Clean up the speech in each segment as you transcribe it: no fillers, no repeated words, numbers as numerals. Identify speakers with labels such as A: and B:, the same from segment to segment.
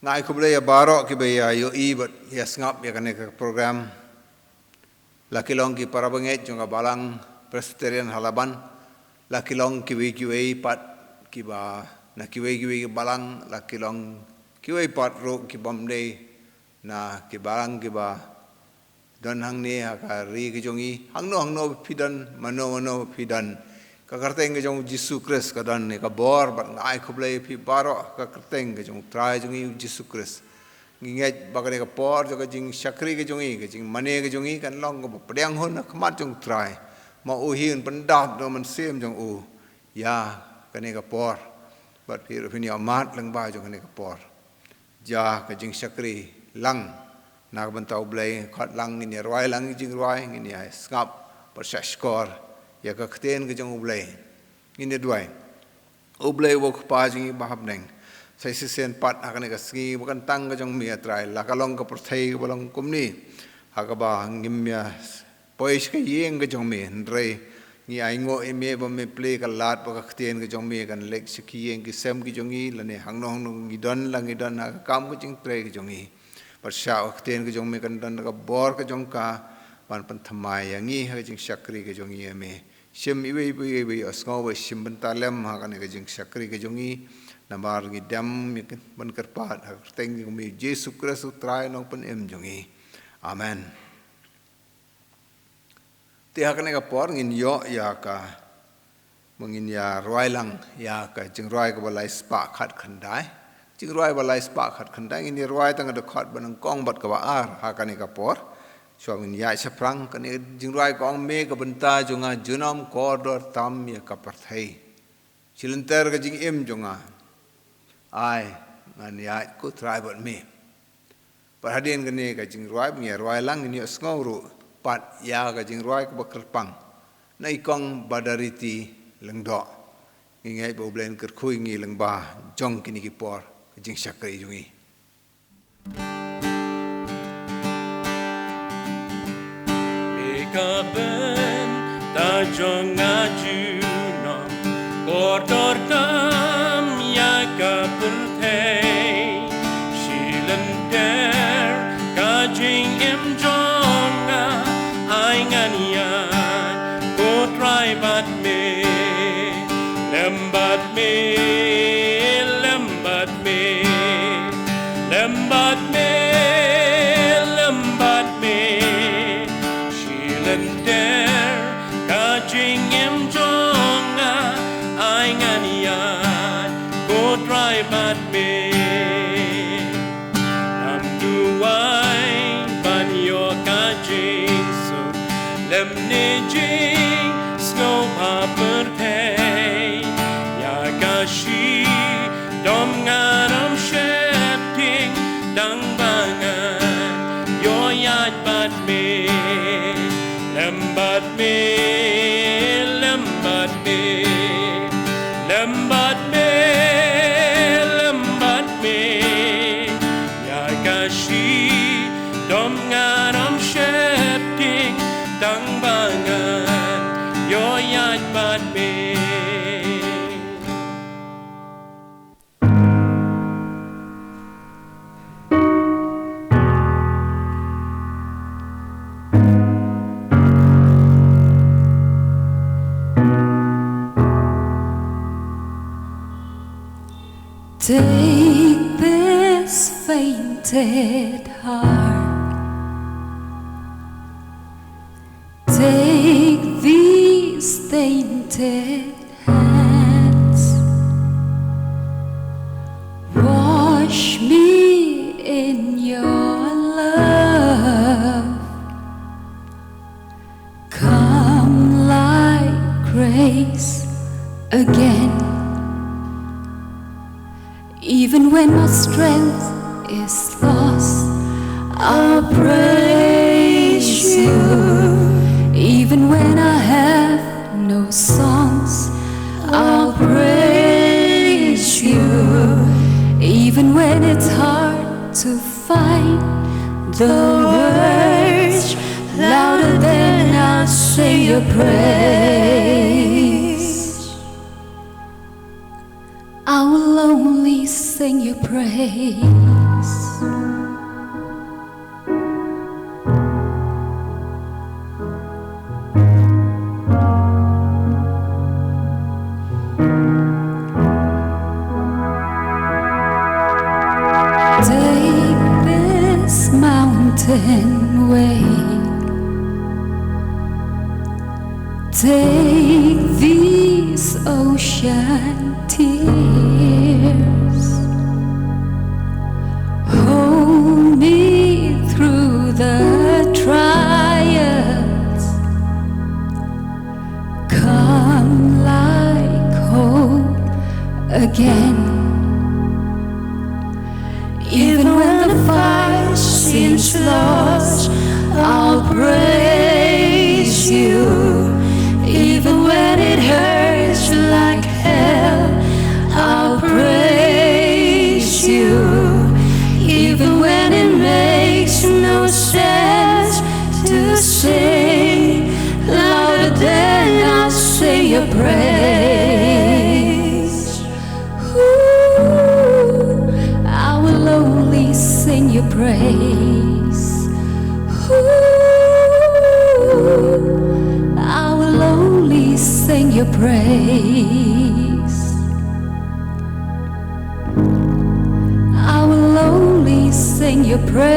A: ngai kublai baro ki be ya yo I but ya ngap ya kane program lakilong ki parabanget jonga balang Presbyterian halaban lakilong ki we pat ki ba na ki we balang lakilong ki we pat ro ki bamde na ki balang ki ba don hang ni ka ri ki jongi hang no pidan mano pidan ka karteng ke jong Yesus Kristus ka dan ne ka bor bat ngai kublai pi baro ka karteng ke jong trai jongi Yesus Kristus nginget bagane ka por jo ka jing sakri ke jongi ke jing mane ke jongi kan long ko pedang hon na khamat jong trai ma u hin pendap do man sem jong u ya kane ka por bat pi ro ni amat lang ba jong kane ka por ja ka jing sakri lang na ka bantau blai khat lang ni roi lang jing roi ni ai skap par skor ya ka khten ke jong ublai ini duai ublai wo pa jing bahab neng sai sen pat akane ka ski bukan tang ke jong mia trai la ka long ka perthai bolong kumni hakaba ngimya pois ke yeng ke jong me ndre ni ai ngo e me ba me play ka lat ba ka khten ke jong me kan lek siki yeng ki sem ki jong I la ne hang nong ngi don la ngi don ha kam ke jing tre ke jong I par sha khten ke jong me kan don ka bor ke jong ka pan pan thamai yang I ha jing sakri ke jong I me sim iwe asngau we sim bentalem ha kan ke jing sakri ke jong I nambar ngi dam ban kerpat ha teng jong me Yesus Kristus trai nong pen em jong I amen ti ha kan ka por ngin yo ya ka mengin ya roi lang ya ka jing roi ka balai spa khat khandai jing roi balai spa khat khandai ngin roi tang da khat ban kong bat ka ba ar ha kan ka por suami ya seprang kan jing roi kong me ka benta jonga junam kodor tam ya ka parthai silenter ka jing em jonga ai ngan ya ku try but me perhadian kan ka jing roi lang ni asngau ru pat ya ka jing roi ka bakrpang nai kong badariti lengdo ngai bo blen ker khui ngi lengba jong kini ki por jing sakri jungi
B: ka ben ta jong ajuno kodor tam ya ka perthei silenter ka jing em jonga ai ngan ya ko try but me lembat me lembat me lembat me lembat me silenter ka jing em jonga ai ngan ya ko try but me am duai ban yo ka jing so lem ne jing snow pa perthei ya ka shi dom ngaram shepting dang bangan yo yat but me lembat me lembat me lembat me lembat me ya ka shi dom ngaram shepting dang bangan yo yat but me
C: Take this fainted heart, take these tainted hands, wash me in your love, come like grace again. Even when my strength is lost, I'll praise you. Even when I have no songs, I'll praise you. Even when it's hard to find the words louder than I'll say your praise, I will only sing your praise. and tears. Hold me through the trials. Come like hope again. Even when the fight seems lost, I'll praise you. Even when it hurts like hell, I'll praise you. Even when it makes no sense to sing, louder than I'll sing your praise. Ooh, I will only sing your praise. Ooh, I will only sing your praise. I will only sing your praise.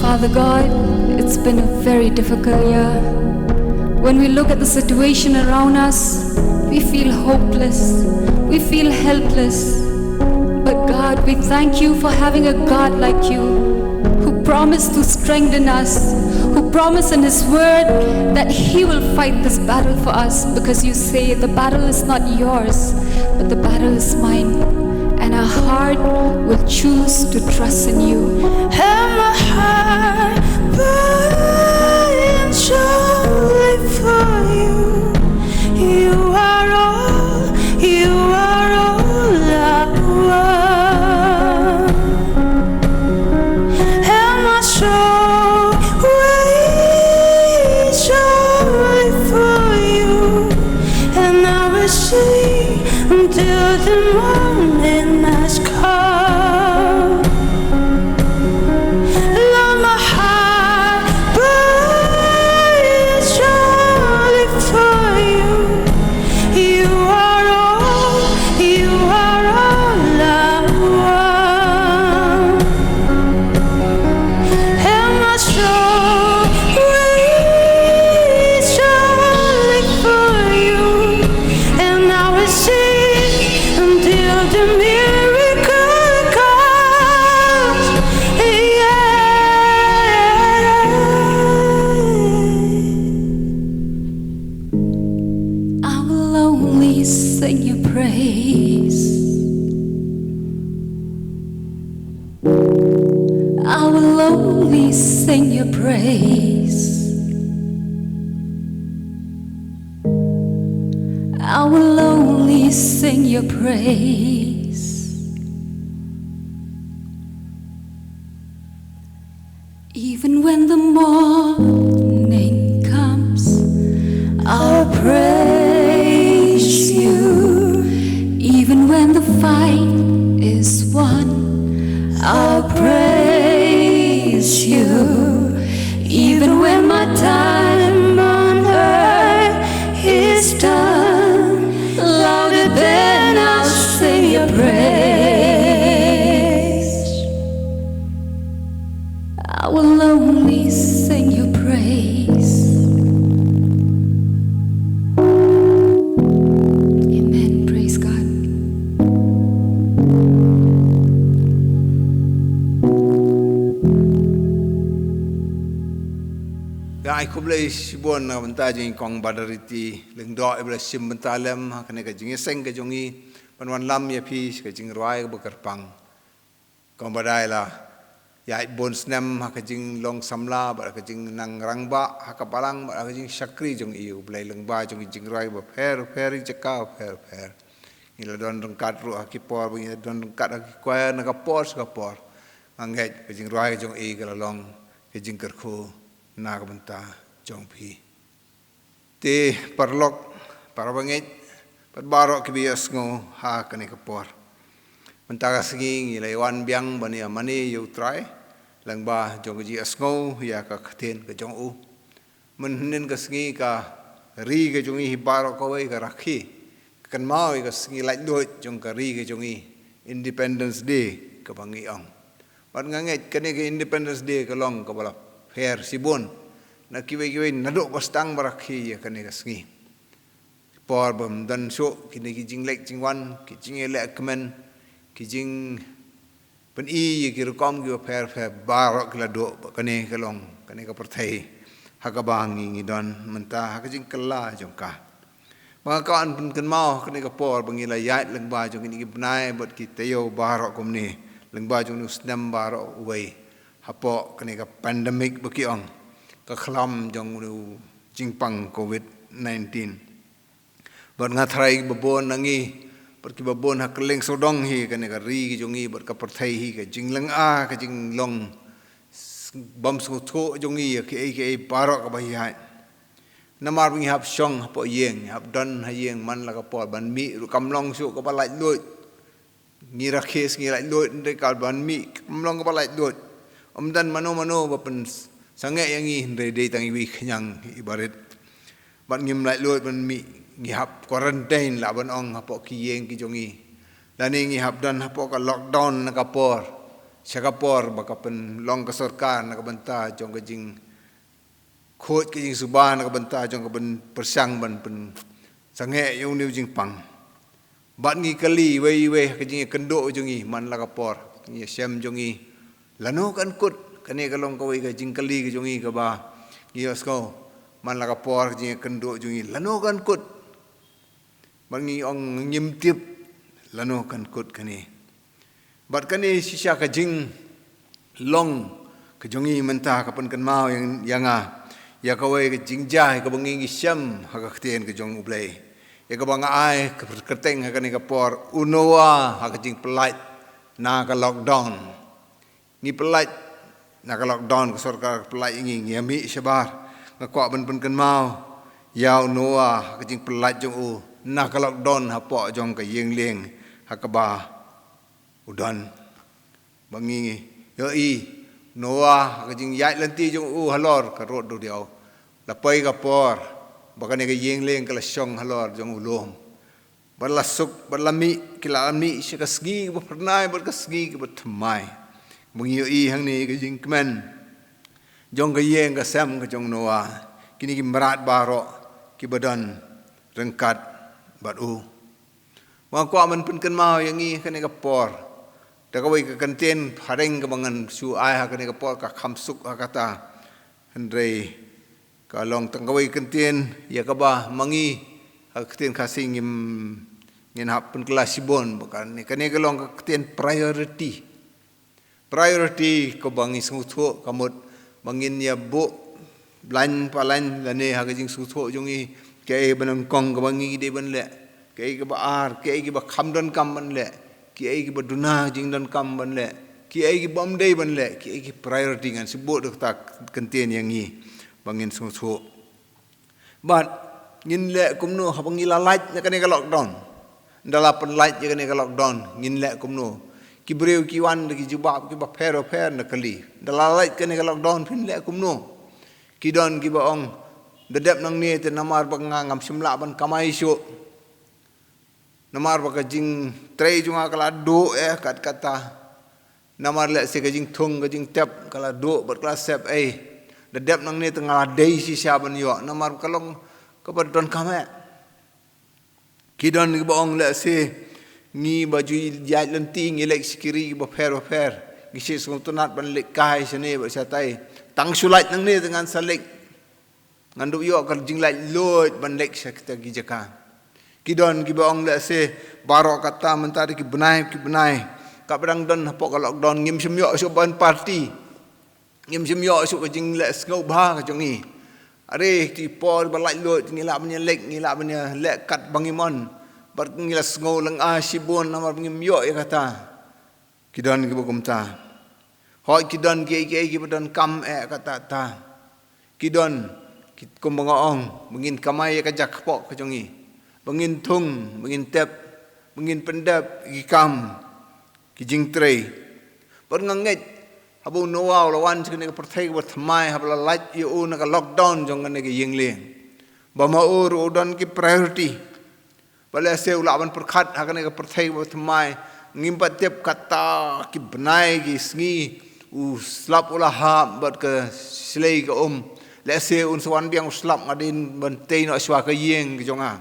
C: Father God, it's been a very difficult year. When we look at the situation around us, we feel hopeless, we feel helpless. But God, we thank you for having a God like you, who promised to strengthen us, who promised in His word that He will fight this battle for us, because you say the battle is not yours, but the battle is mine. And our heart will choose to trust in you.
D: And my heart burns only for you. You are all I want. And my soul waits only for you. And I will sing until the morning has come. Lord, my heart burns only for you. You are all I want. And my soul waits only for you. And I will sing until the miracle comes.
C: I will only sing your praise. I will only sing your praise. I will only sing your praise. Even when the morning comes, I'll praise you. Even when the fight is won, I'll praise you. Even when my time on earth is done, louder than I'll sing your praise. I will only sing your praise. Amen. Praise God.
A: Ai kublai sibon na banta jing kong badariti lengdo ibla sim bentalem kane ka jing seng ka jongi panwan lam ya pi ka jing ruai ka kerpang kong badai la ya bon snem ka jing long samla ba ka jing nang rangba ha ka palang ba ka jing sakri jong iu blai lengba jong jing ruai ba fer jaka fer ila don rangkat ru ha ki por ba ila don rangkat ha ki kwa na ka por angai ka jing ruai jong i ka long ka jing kerku na ka banta jong pi te parlok parabangit pat barok ki bias ngo ha ka ni ka por banta ka sigi ila wan biang bani amani yu try lang ba jong ji asngo ya ka khaten ka jong u mun nin ka sigi ka ri ka jong i barok ko wei ka rakhi kan mau ka sigi lai do jong ka ri ka jong i Independence Day ka bangi ang Bat nganget kene ke Independence Day ke long ke bala fair sibon. Na kiwe naduk bastang barakhi ya kene ke sengi. Por bam dan so kini ki Jingpyllait Jingwan ki Jingpyllait kemen ki Jing pen i ki rekom ki fair barok la do kene ke long kene ke perthai hakabang ngi don mentah ka jing kala jongka. Mga kaan pun kan mau kene ke por bangila yat leng ba jong kini ki benai bot ki tayo barok kom ni leng ba jong nus nam barok uwei hapo kene ke pandemic baki ong ka khlam jong nu jingpang COVID-19 bot ngathrai babon nangi bot ki babon hakleng sodong hi kene ka ri ki jongi bot ka perthai hi ka jingleng a ka jinglong bam su tho jongi ke barok ka bahai namar bingi hap shong hapo yeng hap don ha yeng man la ka por ban mi ru kamlong su ka balai lut ngira kes ngira lut ndai kal ban mi kamlong ka balai lut dan mano ba pen sange yang i ndai dei tangi wi khnyang ibarat ban ngim lai lut ban mi ngi hap quarantine la ban ong hapo ki yeng ki jongi lani ngi hap don hapo ka lockdown na ka por Singapore ba ka pen long ka sarkar na ka banta jong ka jing khot ke jing suban ka banta jong ka ben persang ban pen sange yung new jingpang bat ngi kali we ka jing kendo jongi man la ka por ngi sem jongi lano kan kut kane ka long ka we ka jing kali ka jongi ka ba ngi osko man la ka por jing kendo jongi lano kan kut bangi ong ngim tip lano kan kut kane bat kane sisa ka jing long ka jongi mentah ka pen kan mau yang ya ka we ka jingjai ka bangi syam ha ka ktien ka jong ublai ya ka banga ai ka kerteng ha ka ni ka por unoa ha ka Jingpyllait na ka lockdown ni pelait na ka lockdown ka sarkar pelait ngi mi sabar ka kwa ban kan mau ya unoa ha ka Jingpyllait jong u na ka lockdown ha po jong ka yeng leng ha ka ba udan bangi yo i Noah ka jing yai lanti jong u halor ka rod do diao la pai ka por bakane ka yeng leng ka la shong halor jong ulom balasuk balami kilami si ka sgi ba pernai ba ka sgi ba tmai mungi i hang ni ka jing kemen jong ka yeng ka sam ka jong Noah kini ki merat baro ki badan rengkat bat u wa ko man pen kan mau yang i kane ka por da ka wei ka kanten hareng ka bangan su ai ha kane ka por ka khamsuk ha kata hendrei ka long tang ka wei kanten ya ka ba mangi ha kanten khasing ngin hap pen kelas sibon bukan ni kane ka long ka kanten priority ko bangi sutho kamut mangin ya bu lan palan lane ha ka jing sutho jongi ke banang kong ka bangi de ban le ke ka ba ar ke ba kham don kam ban le ki ai ki baduna jing dan kam ban le ki ai ki bom dei ban le ki ai ki priority ngan sibut dok tak kenten yang ngi bangin so but ngin le kumno habangi la light ne kane ka lockdown ndala pen light je kane ka lockdown ngin le kumno ki breu ki wan ki jubab ki ba fer na kali ndala light kane ka lockdown pin le kumno ki don ki ba ong dedep nang ni te namar bangangam simla ban kamai syo namar baka jing trei junga kala do kat kata namar le se ka jing thung ka jing tep kala do ber kala sep the dep nang ni tengah dei si siaban yo namar kalong ka don kame kidon ki bong le se ngi baju jai lenti ngi lek sikiri ba fer ngi se sung tunat ban lek kai sene ba satai tang sulat nang ni dengan salek ngandu yo ka jing lai lot ban lek sakta gi jaka kidon ki bong le se barok kata mentari ki benai ka pedang don hapok ka lockdown ngim semyo su ban party ngim semyo su ka jing le ngau ba ka jongi are ti por balai lot ngila punya lek ngila punya lek kat bangimon bar ngila ngau lang a sibon namar ngim yo ya kata kidon ki bogum ta hoi kidon ki pedon kam kata ta kidon ki kumbang mungkin kamai ka jak pok ka jongi bangin thung, bangin tep, bangin pendap, ikam, kijing trei. Bernganget, habu Noah lawan sekene perthai buat mai habla light you nak lockdown jangan nege yengleng. Bama udon ki priority. Bala se ulawan perkhat hakane perthai buat mai ngimpat tiap kata ki benai ki sngi slap ulah ha bat ke slei ke le se un swan biang slap ngadin ban te no swa ke yeng ke jonga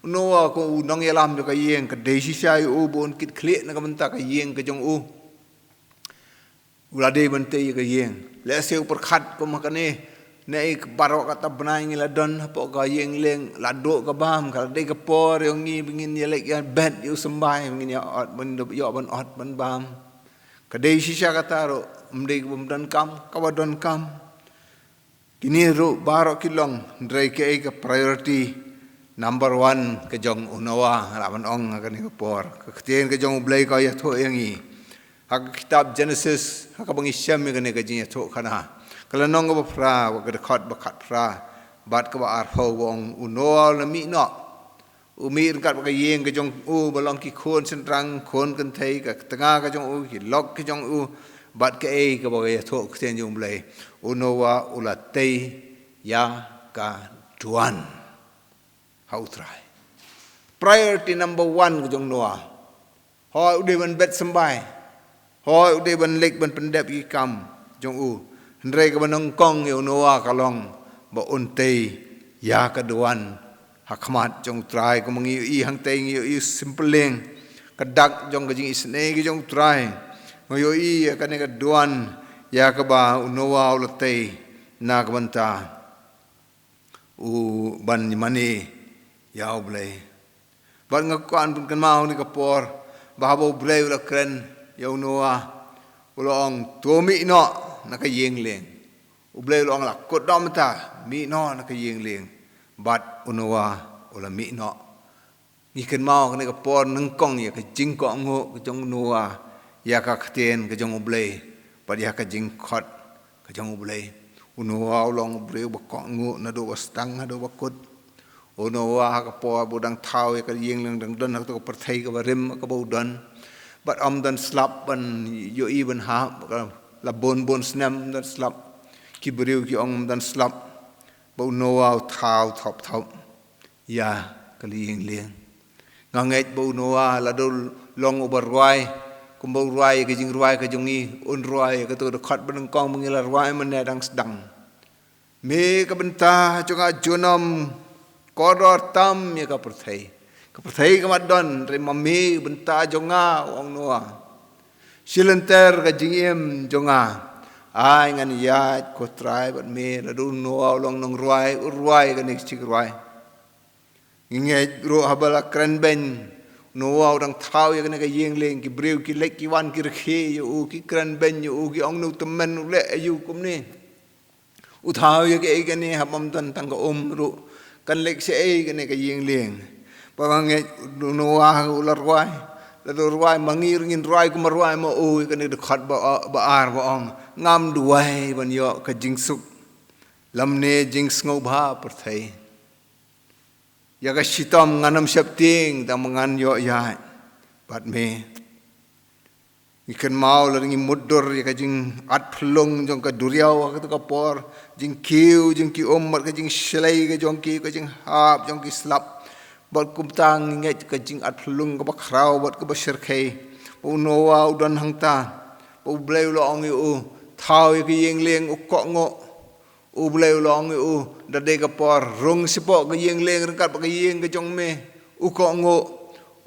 A: no ko nong yalam ke yeng ke desi sai bon kit kle na ka menta ke yeng ke jong ulade ban te ke yeng le se per khat ko makane nei barok kata benai ngi ladon po ka yeng leng lado ka bam ka de ke por yo ngi bingin ye lek ya bet yo sembai bingin ya ot ban yo ban ot ban bam ka de shisha kata ro mde bum dan kam ka wadon kam kini ro barok kilong ndrai ke priority number 1 ke jong unawa laban ong ka ni ke por ka ktien ke jong blai ka ya tho yangi hak kitab Genesis hak bangi syam ke ni ke jin ya tho kana kalau nong ko pra wa kedekot bakat pra bat ko ar ho wong uno la mi no umi kat ba yeng ke jong balong ki khon sentrang khon kan thei ka tanga ka jong ki lok ki jong bat ke ke ba ye tho kten jong blai uno wa ulatei ya ka tuan how try priority number 1 ke jong noa ho ude ban bet sembai ho ude ban lek ban pendep ki kam jong Hendrai ke benong kong yo noa kalong ba untei ya kaduan hakmat jong trai ko mangi i hang tei yo i simpleng kadak jong gajing isne ki jong trai yo i ka ne kaduan ya ka ba unoa ulatei na ka banta ban mani ya oblei ban ngakon pun kan mau ni ka por ba bo blei ula kren yo noa ulong tomi no na ka yeng leng ublei long la kot dom ta mi no na ka yeng leng bat unowa ula mi no ni ken mau ne ka por nang kong ya ka jing ko ngo ka jong nowa ya ka kten ka jong ublei bat ya ka jing khot ka jong ublei unowa long ublei ba ko ngo na do stang na do ba kot unowa ka por budang thau ya ka yeng leng dang don ka per thai ka ba rim ka bo don bat dan slap ban yo even ha la bon snam dan slap ki beriu ki ong dan slap bau noa thau thop thop ya kaliing liang nganget bau noa la do long over roi kum bau roi ke jing roi ke jongi un roi ke to khat ban kong mengila roi man dang sedang me ka benta jonga jonom kodor tam ya ka perthai ka madon re mami benta jonga ong noa silenter ka jingem jonga ai ngan ya ko trai bat me la du no long nong ruai ka nek chik ruai nge ro habala kran ben no dang thau ya ka nek yeng leng ki breu ki lek ki wan ki rkhe yu ki kran ben yu ki ong nu temen le yu kum ni u thau ya ke ka ni habam tan tang ka ru kan lek se ai ka nek yeng leng pa nge no ular ruai la do ruai mangir ngin ruai ku ruai ma o ka ne de khat ba ar ba ong ngam duai ban yo ka jingsuk lamne jings ngau bha per thai ya ka shitam nganam shapting ta mangan yo ya bat me ikan mau la ngi mudur ya ka jing at phlung jong ka duriau ka ka por jing kiu jing ki mar ka jing shlai ka jong ki ka jing hap jong ki slap bot kum tang nge ka jing at phlung ka ba khrau bot ka ba shir khai u noa u don hang ta u blei lo ong yu thau ki yeng leng u ko ngo u blei lo ong yu da de ka por rung sipo ka yeng leng kat ka yeng ka jong me u ko ngo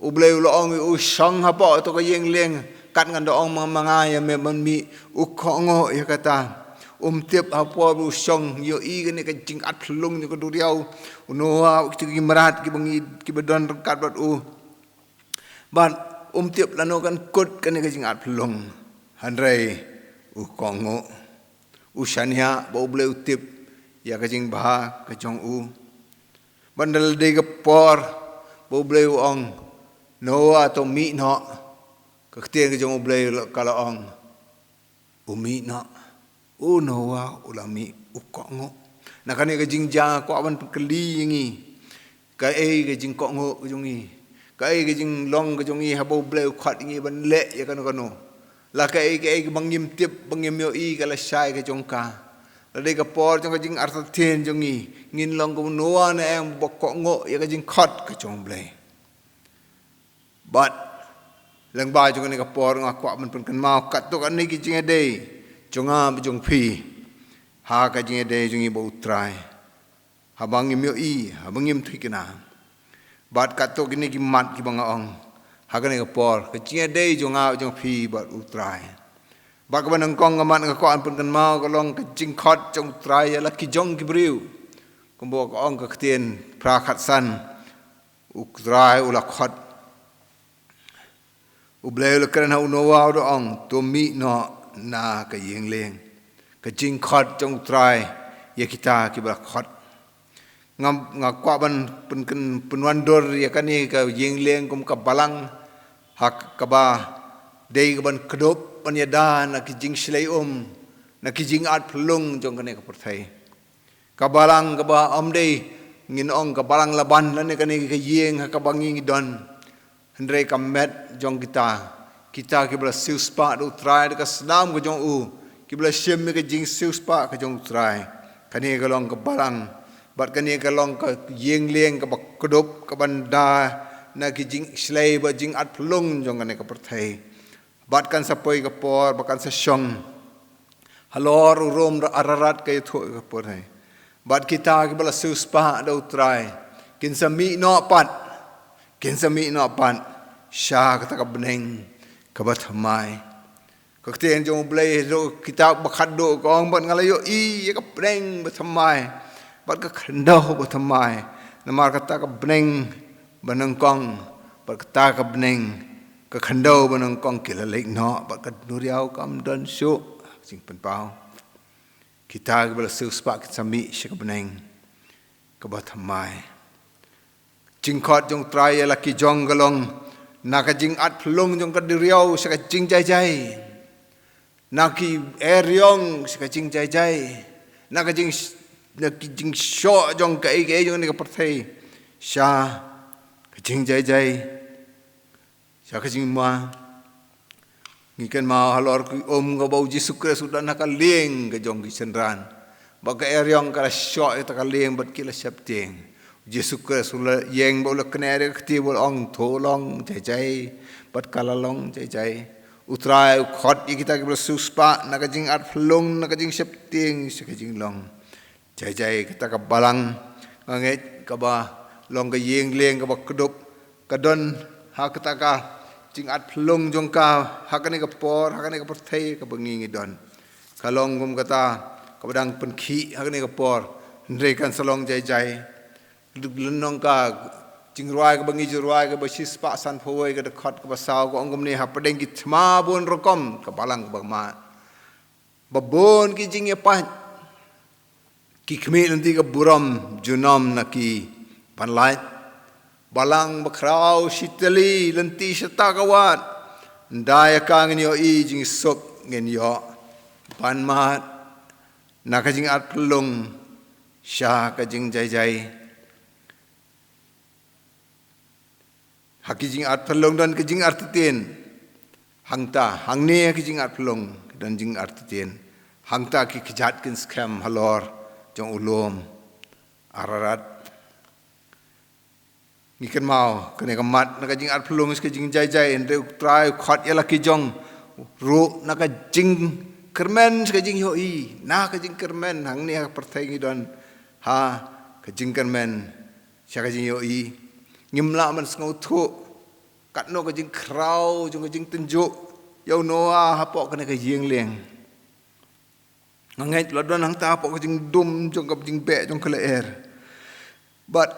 A: u blei lo ong yu shang ha po to ka yeng leng kat ngan do ong manga ya me man mi u ko ngo ya kata tiap apa bu song yo i ne ka jing at phlung ni ko du riau noa ki marat ki bangi ki bedon kat bat ban tiap lano kan kot kan ka jing at phlung hanrai u kongo u shania bo ble utip ya ka jing ba ka jong bandal de ka por bo ble ong noa to mi no ka tien ka jong ble kala ong mi no noa ulami ukongo nakane ka jingja ko aban keli ngi ka ka jing kongo ka jongi ka ka jing long ka jongi habo ble khat ngi ban le ya kan kono la ka bangim tip bangim yo i ka la shai ka jongka la de ka por jong ka jing arta ten jongi ngin long ko noa na em bok kongo ya ka jing khat ka jong ble but lang ba jong ni ka por nga kwa man pen kan mau kat to kan ni ki jing ade jonga bjong phi ha ka jing ade jong i bo utrai habang imyo i habang im thikina bat kat to gini ki mat ki banga ong ha ka ni ka por ka jing ade jonga bjong phi bat utrai ba ka ban kong nga man nga kwa pen kan mau ka long ka jing khot jong utrai la ki jong ki briu kumbo ka ong ka ktien pra khat san utrai ula khot ublay lo kren hau no wa do ong to mi no na ka yeng leng ka jing khot jong trai ye kita ki ba khot ngam kwa ban pen wan dor ya kani ka yeng leng kum ka balang hak ka ba dei ka ban kdop ban ya da na ki jing shlei na ki jing at plung jong kani ka perthai ka balang ka ba dei ngin ong ka balang laban na ni kani ka yeng ha ka bangi don Hendrai kamet jong kita kibla sius pa do try ka senam ke jong kibla shem ke jing sius pa ke jong try kani ka long ka balang bat kani ka long ka yeng leng ka bakdop ka banda na ki jing slay ba jing at plung jong kani ka perthai bat kan sapoi ka por bakan sa shong halor rom ararat ka tho ka porthai bat kita kibla sius pa do try kin sami no pat Kinsami no pan sha kata ka beneng ka bathamai ka kten jong blai do kitab bakhat do kong ban ngalayo I ka beneng bathamai bat ka khandau bathamai namar kata ka beneng banang kong bat kata ka beneng ka khandau banang kong kilalek no bat ka nuriau kam don shu sing pen pau kita ka bala su spa kisami sha ka beneng ka bathamai Jingkot jong try la ki jong galong na ka jing at plung jong ka diriau sa ka jing jai jai na ki eryong sa ka jing jai jai na ki jing sho jong ka e jong ni ka perthai sha ka jing jai jai sha ka jing ma ngiken ma halor ki ka bau Yesus Kristus dan ka leng ka jong ki senran ba ka eryong ka sho ta ka leng bat ki la septeng Yesus Kristus yang boleh kena rekti boleh ong tolong jai bat kalalong jai utrai khot kita boleh suspa nak jing at flung nak jing septing sekajing long jai kita ke balang nget ke ba long ke yeng leng ke ba kedop kadon ha kita ka jing at flung jong ka ha kani ke por ha kani ke perthai ke bengi don kalong gum kata ke badang penkhi ha kani ke por ndrei kan salong jai lenong ka jingruai ka bangi jruai ka basis pa san phoi ka dekhot ka basau ka ongom ni ha padeng ki thma bon rokom ka balang ka ma babon ki jing pa ki khme nanti ka buram junom na ki panlai balang bakrau shitali lenti shata ka wat ndaya ka ngin yo I jing sok ngin yo pan mat na ka jing at plung sha ka jing jai Hakijing art pelong dan kijing art tien hangta hangne kijing art pelong dan jing art tien hangta ki kijat kin scam halor jong ulom ararat ngiken mau kene kamat nak jing art pelong kijing jai ende try khot yala kijong ru nak jing kermen kijing yo I na kijing kermen hangne perthai ngidon ha kijing kermen sya kijing yo I ngimla man ngau thu kat no ka jing krau jong ka jing tenjuk yau noa hapok kena ka yeng leng ngai ladon hang ta hapok ka jing dum jong ka jing be jong kala air but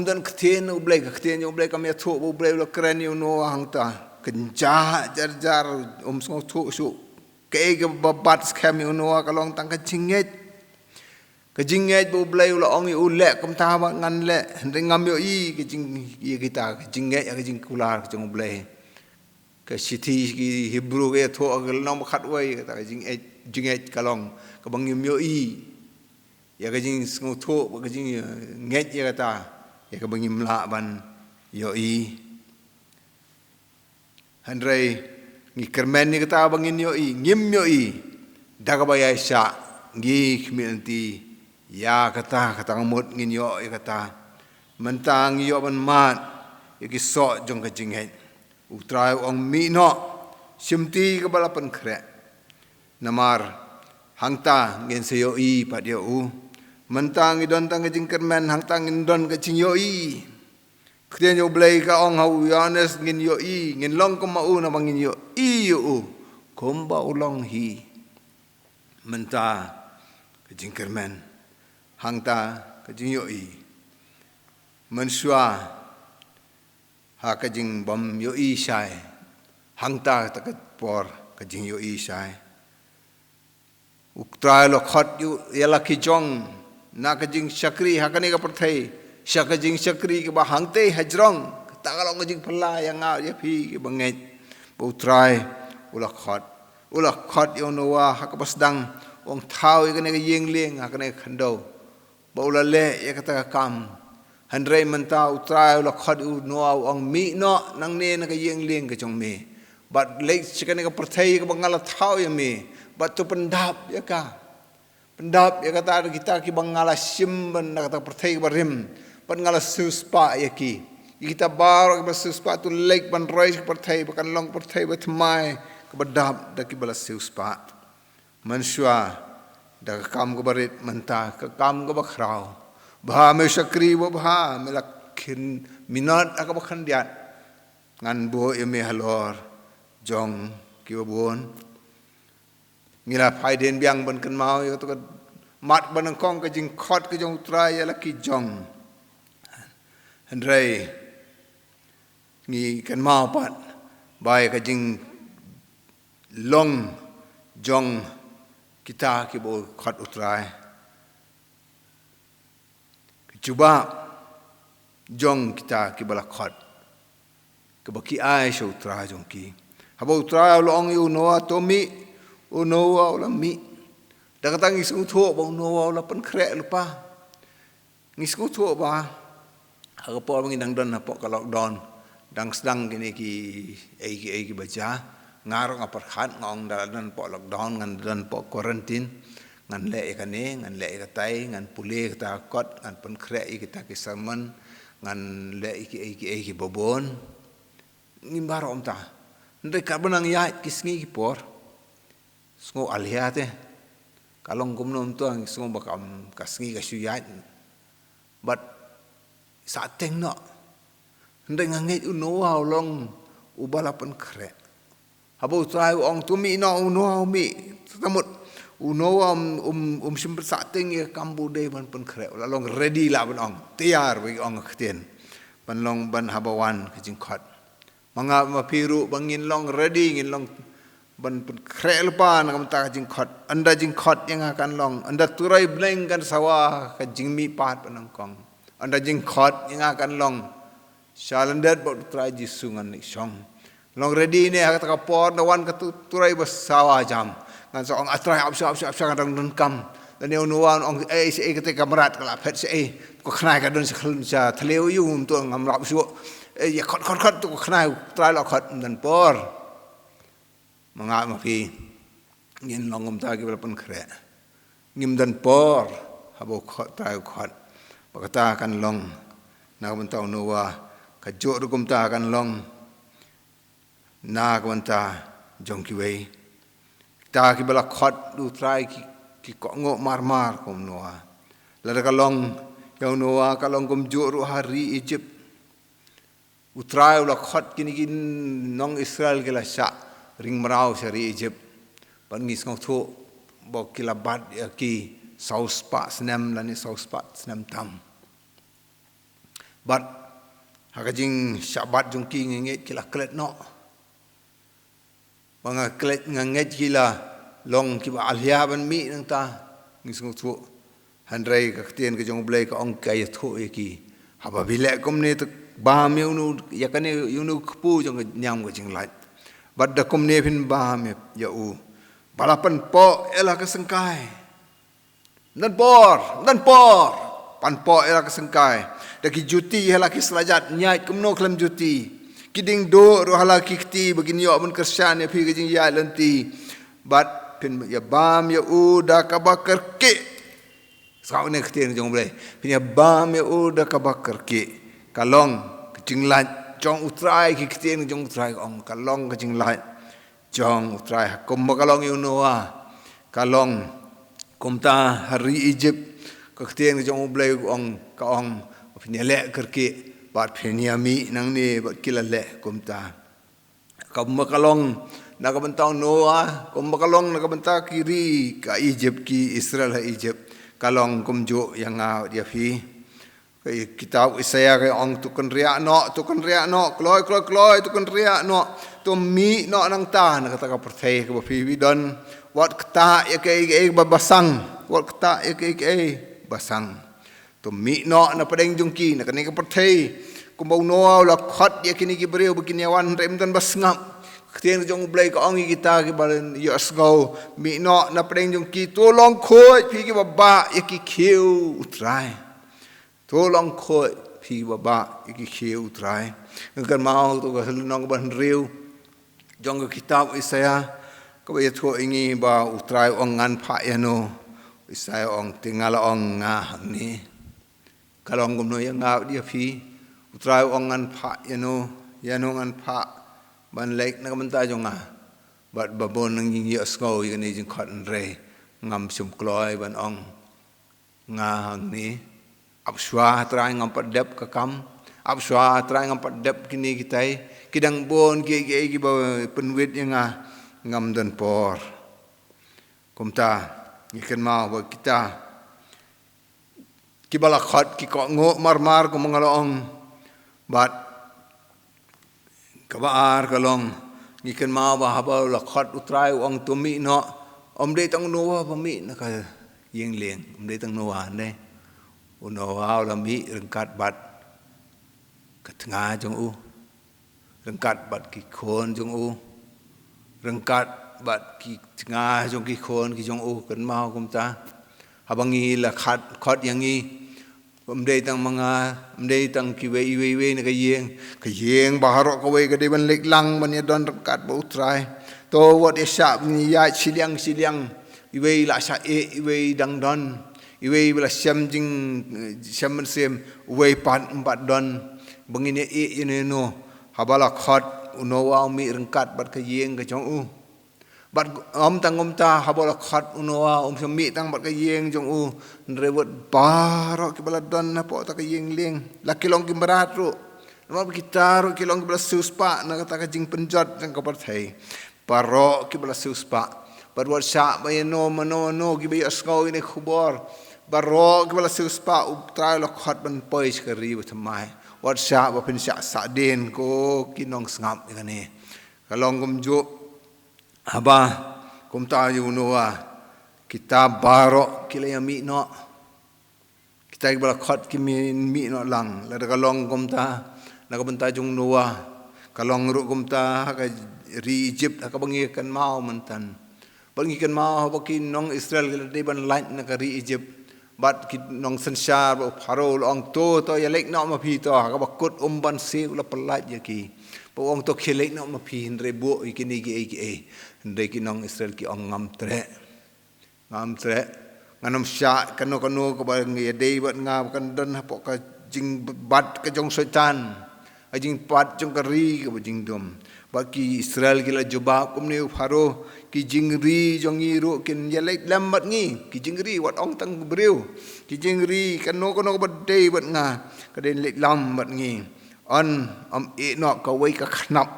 A: dan ktien ublai ka ktien jong ublai ka me thu ublai lo kren yau noa hang ta kenja jar ngau thu su ke ka babat scam yau noa ka long tang ka jinget Kejinget bu belai ulah ongi ulek kem tahabat ngan lek ngam yo I kejing ye kita kejinget ya kejing kular kejing belai ke siti ki Hebrew ke tho ke nom khat wai kata kejinget kalong ke bangim yo I ya kejing ngau tho kejing nget ya kata ya ke bangim la ban yo I handrai ngi kermen ni kata bangin yo I ngim yo I dagabaya sya ngi khmianti ya kata ngamut ngin yo ya kata mentang yo ban mat ya ki so jong ka jinget utrai ong mi no simti ke balapan krek namar hangta ngin seyo i pat yo u mentang idon tang jingkermen hangta ngin don ke cing yo i kien yo blai ka ong hau yanes ngin yo i ngin long ko mau na bangin yo i yo u komba ulong hi menta ke jingkermen hangta ke jing yo i mensua ha ke jing bom yo i sai hangta ta ke por ke jing yo i sai uktra lo khot yu yala ki jong na ke jing sakri ha kani ka perthai syak ke jing sakri ke ba hangte hajrong ta ka long ke jing phla yang ngau ye phi ke bangai utrai ula khot yo no wa ha ka pasdang ong thau ke ne ke yeng leng ha kani khando ba ula le ye ka ta kam handrei menta utrai ula khot u no ong mi no nang ne na ke yeng leng ke jong me but lek chikane ka perthai ke bangala thau ye me but tu pendap ya ka pendap ya kata kita ki bangala simban na kata perthai barim pan ngala suspa ya ki kita bar ke suspa tu lek ban roi ke perthai bakan long perthai ba thmai ke bedap da ki bala suspa mansua da kam ke barit menta ke kam ke bakrau bha me sakri bo bha me lakhin minat ak bakhan diat ngan bo ye me halor jong ki bon ngila phai den biang ban kan mau yo to mat ban kong ke jing khot ke jong trai ya la ki jong handrei ngi kan mau pat bai ke jing long jong kita ki bo khot utrai cuba jong kita ki bala khot ke baki ai sho utrai jong ki habo utrai long yu no to mi unowa ulam mi da kata ngis utho ba unowa ula pen krek lupa ngis utho ba ha po bang dang don po ka lockdown dang sedang kini ki baca ngarong apar khat ngong dan po lockdown ngan dan po quarantine ngan le ikane ngan le ikatai ngan pule kita kot ngan pen krek kita ki sermon ngan le iki bobon ngimbar om ta ndai ka benang ya kisngi ki por Sengo alihat kalong kumnom tu ang sengo bakam kasngi kasuyat, but sateng no, hendak ngangit unoa ulong ubalapan krek. Habo try ong tumi no unoa mi, tamut unoa simper sateng ye kambu day ban pen krek. Lalong ready lah ban ong tiar bagi ong ketien, ban long ban habawan kejingkot. Manga mapiru bangin long ready ngin long ban krek lupa nak mentah jingkot anda jingkot yang akan long anda turai bleng kan sawah ke jingmi pat penangkong anda jingkot yang akan long shalandat bot turai jisungan ni song long ready ni kata kapor dawan ke turai bersawah jam ngan seorang atrai absa kadang dengkam dan dia unuan ong kata kamerat kalau pet ko khnai ka don sa thleu yu tu ngamrap su ya khot tu khnai turai la khot dan por Manga mapi ngin longom ta ki balapan krek ngim dan por habo khot ta khot bakata kan long na bantau nuwa ka jo rukum ta kan long na banta jong ki wei ta ki bala khot du trai ki ko ngo mar kom nuwa la ka long yau nuwa ka long kom jo ru hari Egypt utrai ula khot kini kin nong Israel ke la sha ring merau seri Egypt pan ngis ngau thu bo kilabat ya ki saus pa senam lani saus pa senam tam but hakajing syabat jungki ngenget kila klet no banga klet ngenget kila long ki ba alia ban mi nang ta ngis ngau thu handrai ka ktien ke jong blai ka ong kai thu ki haba bilek kom ne tu ba meu nu yakane yunu kpu jong nyam ko jinglat Badda kumne pin baham ya u balapan po ela kesengkai dan por pan po ela kesengkai daki juti ela kislajat nyai kumno klam juti kiding do ro hala kikti begini yo mun kersan ya pi gejing ya lenti bat pin ya bam ya u da kabakar ke sau ne ktien jong ble pin ya bam ya u da kabakar ke kalong kecinglat jong utrai ki kitian jong utrai ong kalong ka Jingpyllait jong utrai kum kalong yu noa kalong kum ta hari Egypt ka kitian jong ublai ong ka ong pnyale kerki bat pheniami nang ni bat kilale kum ta kum kalong nakabentang noa kum kalong nakabenta kiri ka Egypt ki Israel ha Egypt kalong kum jo yang dia fi kitab Isaiah ke ong tukun riak no kloi tukun riak no tu mi no nang ta nak kata ka perthai ke bafi widon wat kata ya ke babasang wat kata ya ke basang tu mi no na padeng jungki nak ni ka perthai kumbau no la khat ya kini ki breu begini wan rem dan basngap ketiang jong blai ka ong kita ke balen yas go mi no na padeng jungki tolong khoi pi ki baba ya ki khiu utrai tolong khoi phi baba iki khiu utrai ngan mau tu ka nong ban riu jong ka kitab Isaiah ka ba tho ingi ba utrai ong ngan pha ya no Isaiah ong tingala ong nga ni kalong gum no yang nga dia phi utrai ong ngan pha ya no ngan pha ban lek na man ta jong nga bat babon nang ing yas go ni jing khat re ngam sum kloi ban ong nga ni abswa trai ngam padep ka kam abswa trai ngam padep kini kitai kidang bon ki ba penwit yang ngam dan por kumta ikan mau ba kita ki bala khat ki ko ngo mar ko mangalong bat kabar kalong ikan mau ba haba la khat utrai ong tumi no om de tang no ba mi na ka yeng leng om de tang no wa ne unawa la mi rengkat bat ketengah jong u rengkat bat ki khon jong u rengkat bat ki tengah jong ki khon ki jong u kan mau kum ta habangi la khat yang ngi umdei tang manga umdei tang ki we na ka yeng baharo ka we ka de ban lek lang ban ya don rengkat ba utrai to wat ya sha ni ya siliang iwe la sha iwe dang don iwe bila syam sem uwe empat don bengine ini no habala khat unowa mi rengkat bat ka yeng ka jong u bat om ta habala khat unowa mi tang bat ka yeng jong u rewet baro ki bala don na po ta ka yeng leng laki long ki berat ru nama kita ru ki long ki bala suspa na kata ka jing penjot jang ka parthai paro ki bala suspa barwat sha ba no mano ki be asngau ini khubor barok bala suspa utrai lo khat ban pois ka ri thamai wat sha ba pin sha sa den ko kinong ngap ni kalong kum jo haba kum ta yu no wa kita barok kilayami no kita bala khat ki mi no lang la kalong kum ta na ka banta jung no wa kalong ru kum ta ka ri Egypt ka bangi kan mau mantan bangi kan mau ba ki nong Israel de ban light na ka ri Egypt bat ki nong sensar ba pharo ong to ya lek no ma phi to ka ba kut ban se la palat ya ki ba ong to khelek no ma phi re bo ki ni ki ndai ki nong Israel ki ong ngam tre nganom sha kano ko ba ngi dei bat nga kan don ha po ka jing bat ka jong setan ajing pat jong ka ri ka jing dom ba ki Israel ki la juba kum ni pharo ki jingri jong iru kin yalek lambat ngi ki jingri wat ong tang breu ki jingri kano badai bat nga kaden lek lambat ngi on am e no ka wei ka khnap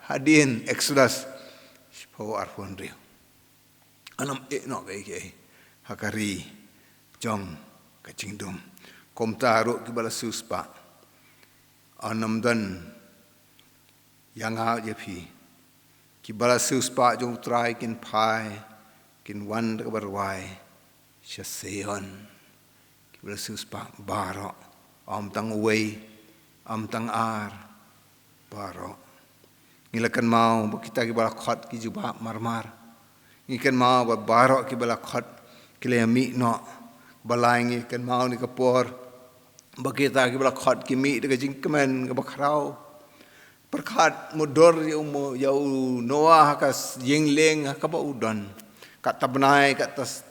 A: hadin Exodus po arfon riu anam e no ke hakari jong ka jingdum kom taru ki bala suspa anam dan yang ha je phi ki bala suspa jong trai kin phai kin wan ka barwai shaseon ki bala suspa baro am tang wei am tang ar baro ngilakan mau kita ki bala khat ki juba marmar ngikan mau baro ki bala khat kilemi no balai ngikan mau ni kapor bakita ki bala khat ki mi de jing kemen ka bakrau perkhat mudor yau Noah kas yengleng ka ba udon kat tabnai kat tas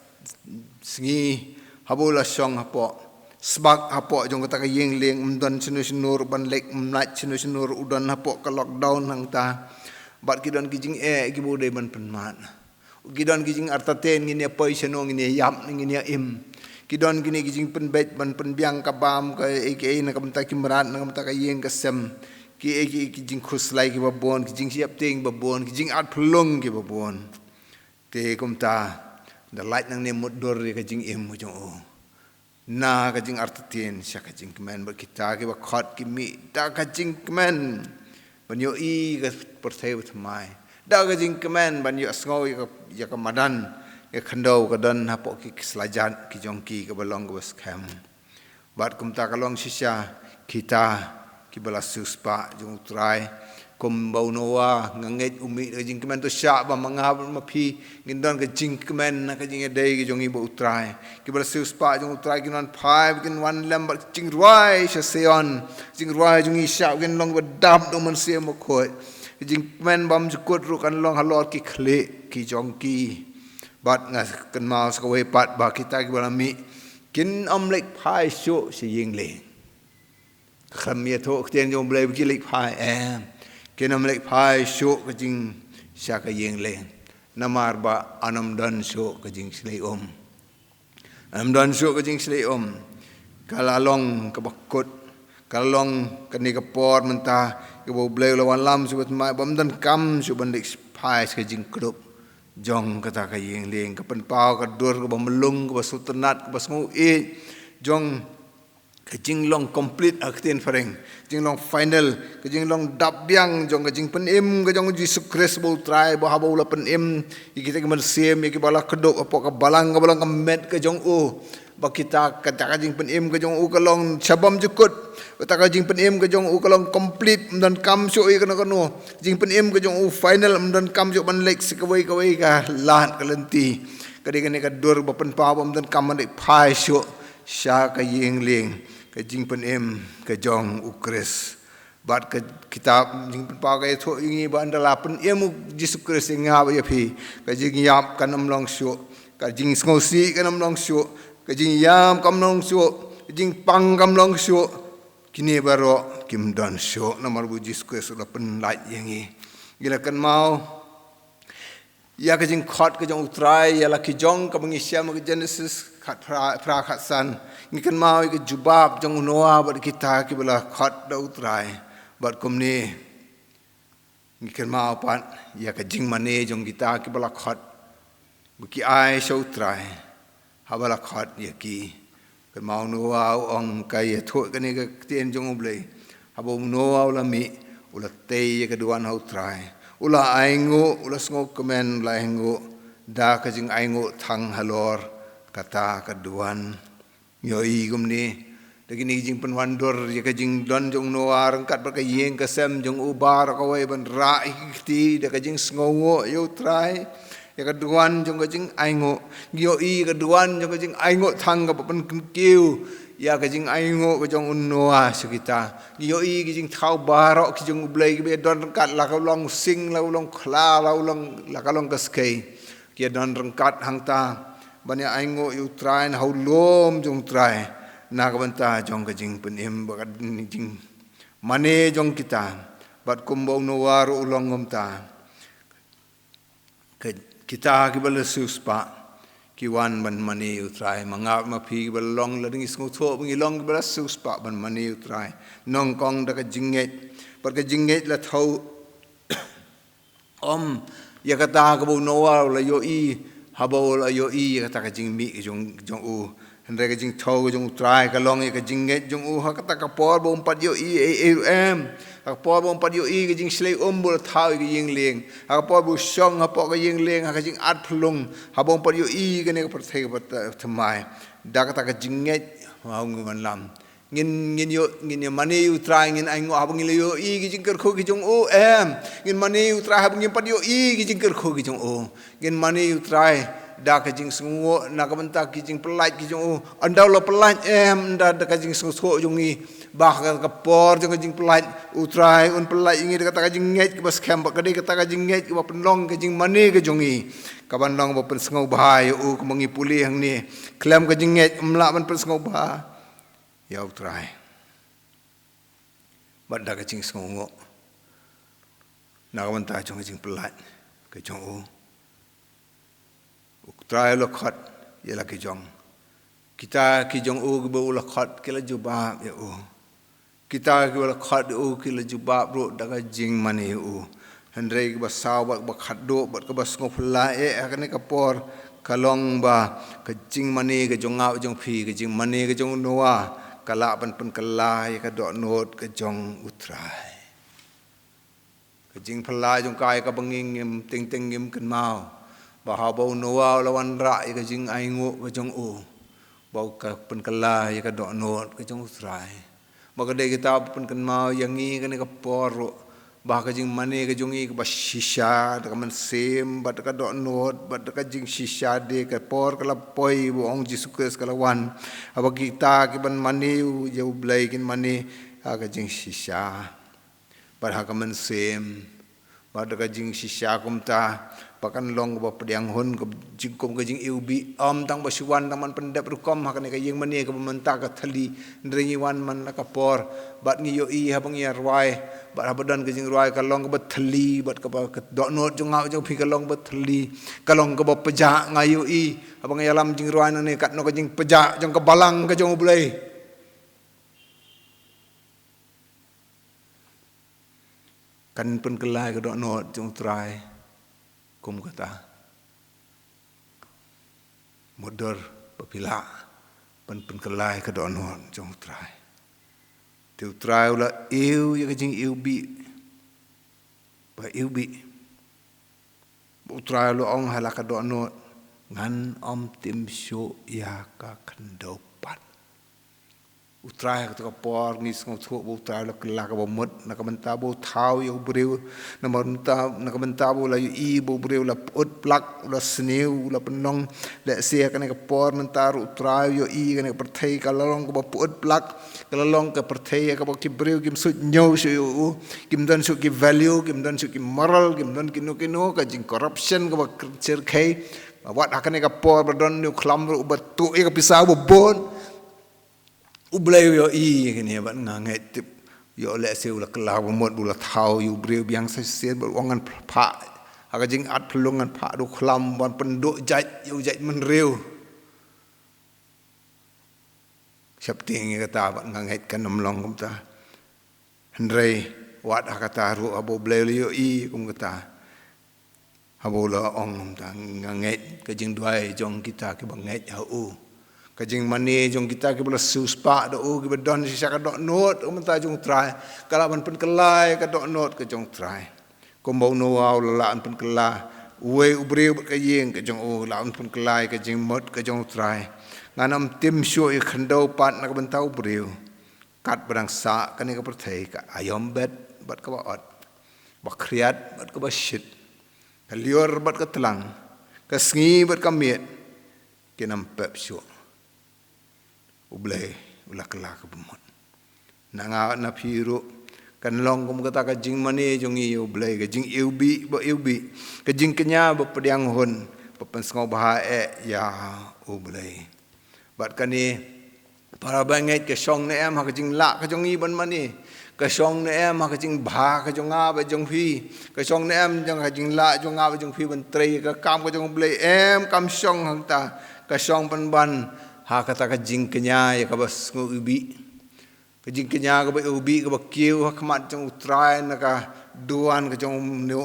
A: singi habula song hapo sebab hapok jong kata kayeng leng umdan sinu ban lek umnat sinu udan hapok ke lockdown hang ta bat kidon kijing kibu de ban penmat kidon kijing artaten ngini apa iseno ngini yap ngini im kidon gini kijing penbet ban penbiang kabam ke eke na kamta kimrat na kamta kayeng kasem ki kijing khuslai ki babon kijing siap ting babon kijing at pelung ki babon te kumta the light nang ne mudur kijing im jong o na kajing artatin sya kajing kemen ber kita ke bakhat ki mi da kajing kemen ban yo I ka perthai thmai da kajing kemen ban yo sngo ya ka madan ya khandau ka dan hapok ki selajat ki jong ki ka balong ka baskham bat kumta kalong sisya kita ki balasus pa jong trai kum bau noa nganget umi kajing kemen to sya ba mangab mapi ngindon kajing kemen na kajing dei ki jong ibu utrai ki balasus pa jong utrai ki non phai kin wan lam ba jing ruai sha seon jing ruai jong isya kin long ba dab do man se mo khoi kajing kemen bam jukut ru kan long halot ki khle ki jong ki bat ngas kan mau skawe pat ba kita ki balami kin amlek phai shu se ying le kham ye tho kten jong blai ki lek phai kenam lek phai shu kajing sya ka yeng le namar ba anam dan shu kajing slei anam dan shu kajing slei kalalong ka bakut kalong kani ka por menta ke bo blai lawan lam su bat mai bam dan kam su ban lek phai kajing krup jong kata ka yeng leng ka pen pau ka dur ka bamelung ka basutnat ka basngu jong kajing long complete akten fareng jing long final kajing long dap biang jong kajing pen im kajong Jesus Christ bo try bo habo la pen im kita ke mersiem ki bala kedok apa ka balang ka met kajong ba kita kata kajing pen im kajong kalong cabam jukut kata kajing pen im kajong kalong complete dan kam syo kana kano jing pen im kajong final dan kam syo ban lek sikawai ka lahat kalenti kadang ka dur ba pen pa bam dan kam nek phai syo sya ka yeng leng kajing pen em kajong ukres bat ka kitab jing pen pa ka tho ingi ba andala pen em Jesus Christ nga ba yapi kajing yap kanam long syo kajing ngosi kanam long syo kajing yam kam long syo kajing pang kam long syo kini baro kim dan syo namar bu Jesus Christ la pen light yangi gila kan mau ya kajing khot kajong utrai ya la kijong ka bangisya ma Genesis khat pra khat san ngikan mau ke jubab jong noa bat kita ki bala khat da utrai bat komni ngikan mau pan ya kajing mane jong kita ki bala khat buki ai so utrai habala khat ya ki kan mau noa ong kai tho ka ni ka tien jong blei habo noa la mi ula te ya ka duan ha utrai ula aingo ula sngo kemen la aingo da kajing aingo thang halor kata kaduan yoi gumni dagini jing penwandur ya kajing don jong noar angkat ber kayeng kasem jong ubar ka wai ban ra ikti da kajing sngongo yo trai ya kaduan jong kajing aingo yoi kaduan jong kajing aingo thang ka pen kiu ya kajing aingo ka jong unnoa sekita yoi kajing thau barok ki jong ublai ki be don kat la ka long sing la long khla la ka long kaskai ki don rangkat hang ta banyak aingo yu try hau lom jong try na ka banta jong ka jing pen em ba jing mane jong kita bat kumbo no waru ulong ngom ta kita ki bal suspa ki wan ban mane yu try mangap ma phi bal long la ding sngu tho ngi long bal suspa ban mane yu try nong kong da ka jinget par ka jinget la thau ya kata ka bo no waru la yo habo la yo kata ka jing mi jong u hendre ka jing thau jong try ka long ka jing nget jong u ha kata ka por bom pat yo ka por bom pat yo ka jing slei bol thau ka ying leng ha por bu song ha po ka ying leng ha ka jing at phlung ha bom pat yo ka ne ka par thai ka thamai da kata ka jing nget ha ngun lam ngin yo mane yu try ngin ai ngo habang yo ki jing ker kho ki jong o ngin mane yu try habang ngin pat yo ki jing ker kho ki jong o ngin mane yu try da ka jing sngo na ka banta ki jing pelait ki jong o andau lo pelait da ka jing sngo jong ni ba ka por jong ka jing pelait u try un pelait ngi ka ta ka jing nget ki bas kham ba ka de ka ta ka jing nget ki ba penlong ka jing mane ka jong ni ka ban long ba pen sngo ba u ka mangi puli hang ni klam ka jing nget mla ban pen sngo ba ya utrai bat da ka jing songo na ka manta jong Jingpyllait ka jong utrai lo khat ya la ki jong kita ki jong ki bo la khat ki la juba ya kita ki la khat ki la juba bro da ka jing mani Hendrai ke basau bat khaddo bat ke bas ngopla akane kapor kalong ba ke jing mani ke jonga jong phi ke jing mani ke jong noa kala pan kalai ke dok not ke jong utrai ke Jingpyllait jong kai ka banging ting ting ngim kan mau ba ha bo noa lawan ra ke jing aingo ke jong bau ka pan kalai ke dok not ke jong utrai maka de kita pan kan mau yang ngi ke kapor bah ka jing mani ka jongi ka shisha ka man sem bat ka dok not bat ka jing shisha de ka por ka la poi bu ong Jesus Christ ka lawan aba kita ki ban mani je blai kin mani ka jing shisha bat ha ka man sem bat ka jing shisha kum ta pakan long ba pediang hun ka jing kum ka jing ubi tang ba siwan tang man pendap rukom ha ka ne ka jing mani ka menta ka thali ndringi wan man ka por bat ngi yo ha bang ya rwai bat habadan ke jing roi kalong ke bathali bat ke dok not jong ngau jong phi kalong bathali kalong ke peja ngayu abang yalam jing roi ne kat no ke jing peja jong ke balang ke jong bulai kan pen kelai ke dok not jong trai kum kata modor papila pen kelai ke dok not jong trai Tiu trai ula ya kajing bi ba bi bu trai lu ong halaka do no ngan tim syo ya ka khandau pat utrai ka ka por ngis ngau thu bu trai lu kala ka bomut na ka menta bu thau yu breu na menta bu la yu bu breu la ut plak la sneu la penong le se ka ne ka por menta ru trai yu ka ne perthai ka long ka bu ut plak Kalalong ke percaya ke baki beriu kim sut nyau syu kim dan sut ki value kim dan sut ki moral kim dan kino ke jing corruption ke bak cerkai wat akan ke por berdon new klam batu ke pisau bon ublai yo kini bat nganget tip yo le se ula kala bomot bula thau yu beriu biang sesian wangan pha aga jing at pelungan pha du klam ban penduk jat yu jat menriu Siap tinggi kata abang nganget kan nomlong kum ta. Hendrai wat kata ru abo bleliu kum kata. Abo la ong kum ta nganget kajing duai jong kita ke banget au. Kajing mani jong kita ke bela suspa do ke bedon sisa ka dok not kum ta jong trai. Kalaban pen kelai ka dok not ke jong trai. Kum bau no au la an pen kelai. Uwe ubreu ka yeng ke jong la an pen kelai ke jing mot ke jong trai. Nganam tim syo i khandau pat nak bentau breu kat berang sa kan ka perthai ka ayom bet bat ka baot bakriat bat ka basit lior bat ka telang ka sngi bat ka miet kinam pep syo ublai ulakla ka bumot nanga na phiru kan long kum kata ka jing mani jong i ublai ka jing ubi ka jing kenya ba pediang hun papan sngau baha ya ublai Bat kani para banget ke song ne em ha ke jing la ke jong i ban mani ke song ne em ha ke jing ba ke jong a ba jong phi ke song ne em jong ha jing la jong a ba jong phi ban trei ke kam ke jong blei em kam song hang ta ke song ban ha kata ke jing kenya ya ka bas ngu ubi ke jing kenya ke ba ubi ke ba kiu ha kmat jong utrai na ka duan ke jong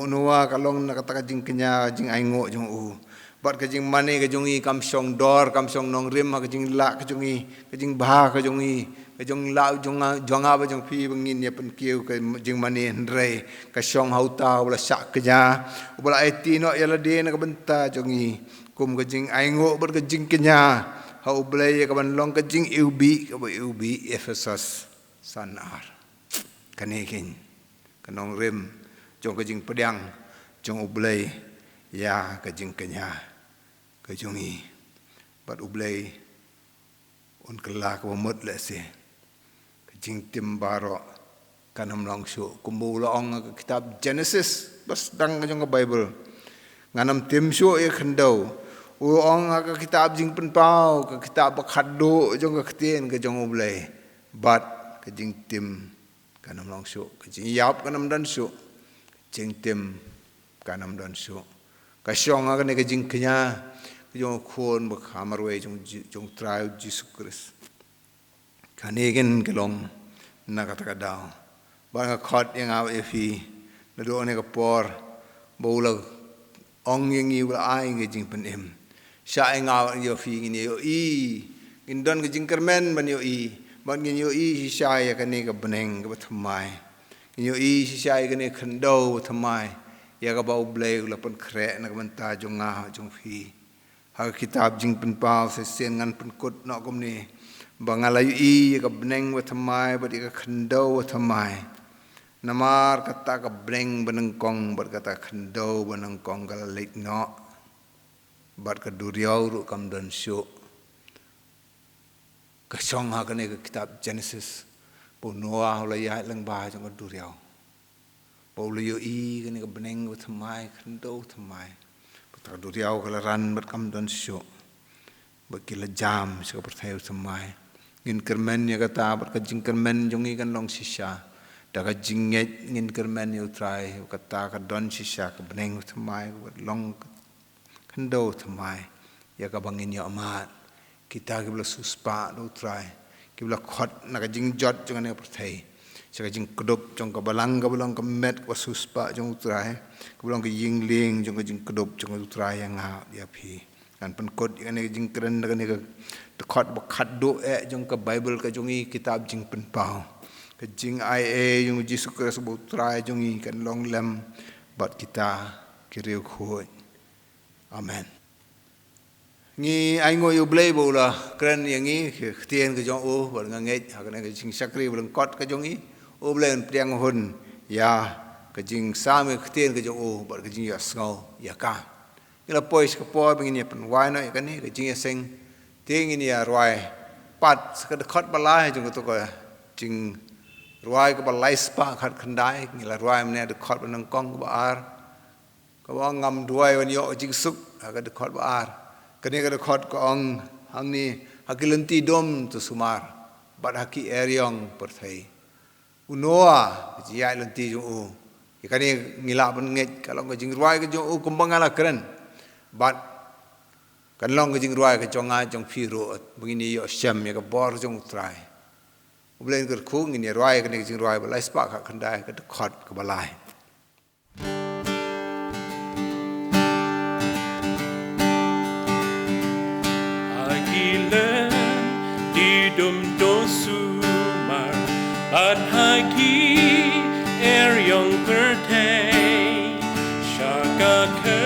A: noa ka long na kata ke jing kenya jing aingo jong Bat ke jing mani ke jongi kam song dor kam song nong rim ke jing la ke jongi ke jing ba ke jongi ke jong la jonga ba jong phi bangin ya pen kiu ke jing mani ndrei ke song hauta wala sak ke ja wala eti no ya la de na ke benta jongi kum ke jing aingo bat ke jing kenya ha ublai ke ban long ke jing ubi ke ba ubi Ephesus sanar kanekin kanong rim jong ke jing pedang jong ublai ya ke jing kenya Kejongi bat ublai un kala ko mot le se kejing tim baro kanam long shu kumbu long kitab Genesis bas dang jong Bible nganam tim shu e khandau u ong kitab jing pen pau kitab khaddo jong ke tien ke jong ublai bat ka jing tim kanam long su ka jing yap kanam dan su jing tim kanam dan su ka shong ka ne ka jing knya jong khon ba khamarwe jong trai Jesus Christ kanegen kelong nakata daw ba nga khot yang aw efi na do ne ka por bola ong yang i wa ai nge jing pen em sha nga yo fi ni yo i indon ke jing kermen ban yo i ban ngi yo i sha ya ka ne ka beneng ka thamai yo i sha ya ka ne khando thamai ya ka ba ble la pen khre na ka ban ta jong nga jong fi ha kitab jing pen pau se sen ngan pen kut no kom ni bangalayu i ka beneng wa thamai ba ka khando wa thamai namar kata ka beneng beneng kong ba kata khando beneng kong ka leit no ba ka duriau ru kam dan syu ka song ha ka ne ka kitab Genesis po Noah la ya lang ba jong ka duriau po lu yu i ka ne ka beneng wa thamai khando thamai ta duriau ka ran ba kam dan syu ba kila jam sa ka perthai thamai ngin kermen ya kata bat ka jing kermen jong i kan long sisha da ka jinget ngin kermen yu trai kata ka don sisha ka beneng thamai bat long khando thamai ya ka bangin ya amat kita ki bla suspa do trai ki bla khot na ka jing jot jong ne perthai sa ka jing kedup jong ka balang ka belong ka met ka suspa jong trai ka belong ka ying ling jong ka jing kedup jong trai yang ha ya phi kan pen kod kan ne jing kren kan ne ka khot ba khat do e jong ka Bible ka jong i kitab jing pen pau ka jing ai jong Jesus Christ bo trai jong i kan long lem bat kita kireu khoi amen ngi ai ngoi u blei bo la kren yang i tien ka jong u ba ngai ha kan ka jing sakri ba kot ka jong i u blei priang hun ya ka jing sam ka tien ka jong u ba ka jing ya sngo ya ka ila pois ka po bingin ya pen wai no ka ni ka jing ya seng ting ini ya ruai pat sekad khot balai jong to ko jing ruai ko balai spa khat khandai ngila ruai mne de khot banang kong ba ar ko wa ngam duai wan yo jing suk ka de khot ba ar kani ka de khot ko ong hang ni hakilenti dom to sumar bat haki eryong perthai unoa ji ya lenti jong u ikani ngila ban nget kalau ko jing ruai ko jong u kumbang ala kren bat kan long ka jing ruai ka chong a chong phi ro begini yo shem ya ka bor jong trai ublen ka khu ngini ruai ka ne jing ruai ba lai spa ka khandai ka khot ka balai
B: Hagilen di dum do sumar at hagi eryong pertei shaka ke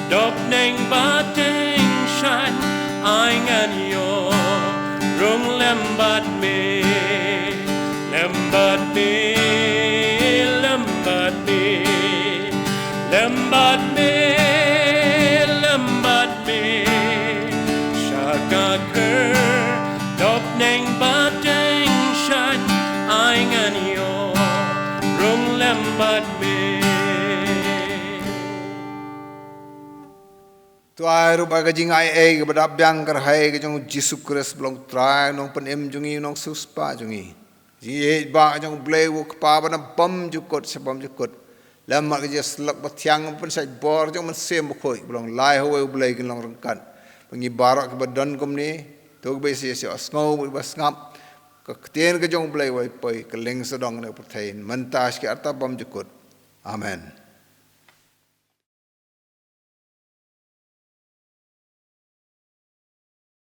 B: dop neng bateng shan ai ngan yo rung lembat me lembat me lembat me lembat me lembat me shaka ker dop neng bateng shan ai ngan yo rung lembat me
A: tuai ru ba ka jing ai ka badap byang kar hai ka jong Jesus Christ blong trai nong pen em jong i nong suspa jong i ji e ba jong blei wo pa ba na bam ju kot se bam ju kot lam ma ka jes lak ba thiang pen sai bor jong man sem khoi blong lai ho we blei kin long rang kan pangi barak ka badon kom ni to be se se asngau ba ngap ka tien ka jong blei wai poi ka leng sa dong ne pa thein man tas ki arta bam ju kot amen